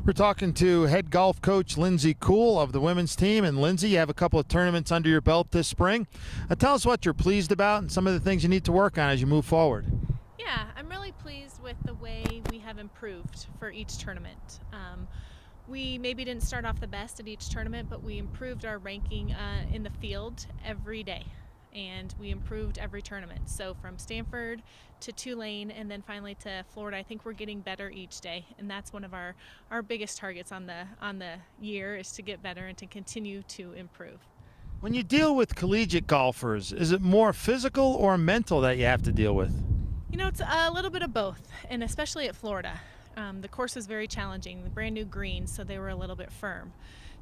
We're talking to head golf coach Lindsay Kuhle of the women's team. And Lindsay, you have a couple of tournaments under your belt this spring. Tell us what you're pleased about and some of the things you need to work on as you move forward. Yeah, I'm really pleased with the way we have improved for each tournament. We maybe didn't start off the best at each tournament, but we improved our ranking in the field every day. And we improved every tournament. So from Stanford to Tulane and then finally to Florida, I think we're getting better each day. And that's one of our biggest targets on the year, is to get better and to continue to improve. When you deal with collegiate golfers, is it more physical or mental that you have to deal with? You know, it's a little bit of both, and especially at Florida. The course was very challenging, the brand new greens, so they were a little bit firm.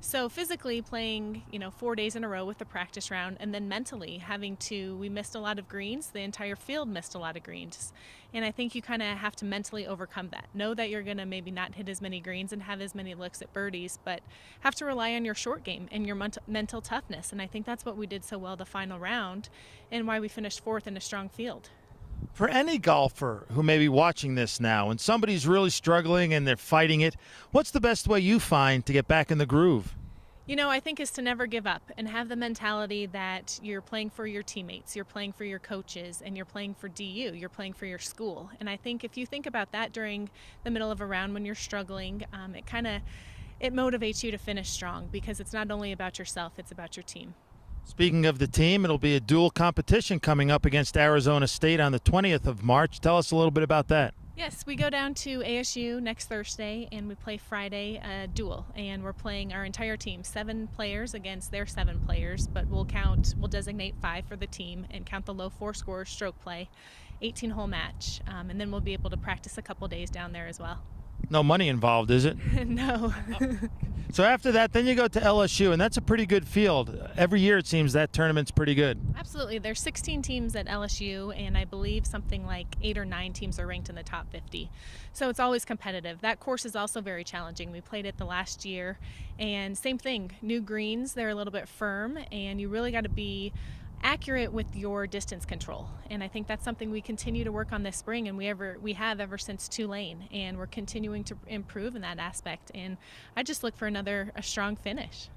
So physically playing, 4 days in a row with the practice round, and then mentally we missed a lot of greens. The entire field missed a lot of greens. And I think you kind of have to mentally overcome that. Know that you're going to maybe not hit as many greens and have as many looks at birdies, but have to rely on your short game and your mental toughness. And I think that's what we did so well the final round and why we finished fourth in a strong field. For any golfer who may be watching this now and somebody's really struggling and they're fighting it, what's the best way you find to get back in the groove? I think is to never give up and have the mentality that you're playing for your teammates, you're playing for your coaches, and you're playing for DU, you're playing for your school. And I think if you think about that during the middle of a round when you're struggling, it motivates you to finish strong, because it's not only about yourself, it's about your team. Speaking of the team, it'll be a dual competition coming up against Arizona State on the 20th of March. Tell us a little bit about that. Yes, we go down to ASU next Thursday, and we play Friday a duel. And we're playing our entire team, 7 players against their 7 players, but we'll designate 5 for the team and count the low 4 scorers stroke play, 18-hole match. And then we'll be able to practice a couple days down there as well. No money involved, is it? No. So after that, then you go to LSU, and that's a pretty good field. Every year it seems that tournament's pretty good. Absolutely. There's 16 teams at LSU, and I believe something like 8 or 9 teams are ranked in the top 50. So it's always competitive. That course is also very challenging. We played it the last year, and same thing. New greens, they're a little bit firm, and you really got to be accurate with your distance control. And I think that's something we continue to work on this spring, and we have ever since Tulane, and we're continuing to improve in that aspect. And I just look for a strong finish.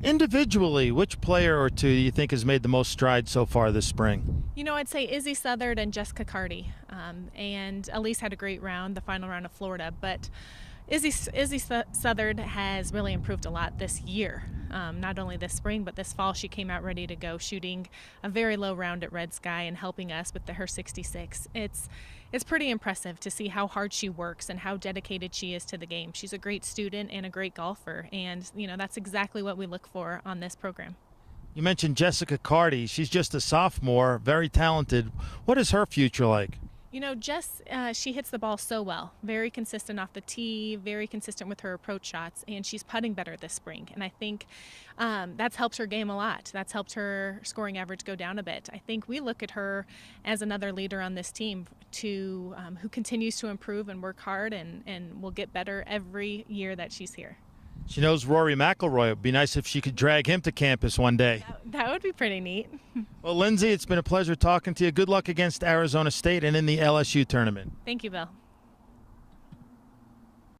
Individually, which player or two do you think has made the most strides so far this spring? I'd say Izzy Southard and Jessica Carty, and Elise had a great round, the final round of Florida, but Izzy Southard has really improved a lot this year. Not only this spring, but this fall she came out ready to go, shooting a very low round at Red Sky and helping us with her 66. It's pretty impressive to see how hard she works and how dedicated she is to the game. She's a great student and a great golfer, and that's exactly what we look for on this program. You mentioned Jessica Carty. She's just a sophomore, very talented. What is her future like? Jess, she hits the ball so well. Very consistent off the tee, very consistent with her approach shots, and she's putting better this spring. And I think that's helped her game a lot. That's helped her scoring average go down a bit. I think we look at her as another leader on this team who continues to improve and work hard and will get better every year that she's here. She knows Rory McIlroy. It would be nice if she could drag him to campus one day. That would be pretty neat. Well, Lindsay, it's been a pleasure talking to you. Good luck against Arizona State and in the LSU tournament. Thank you, Bill.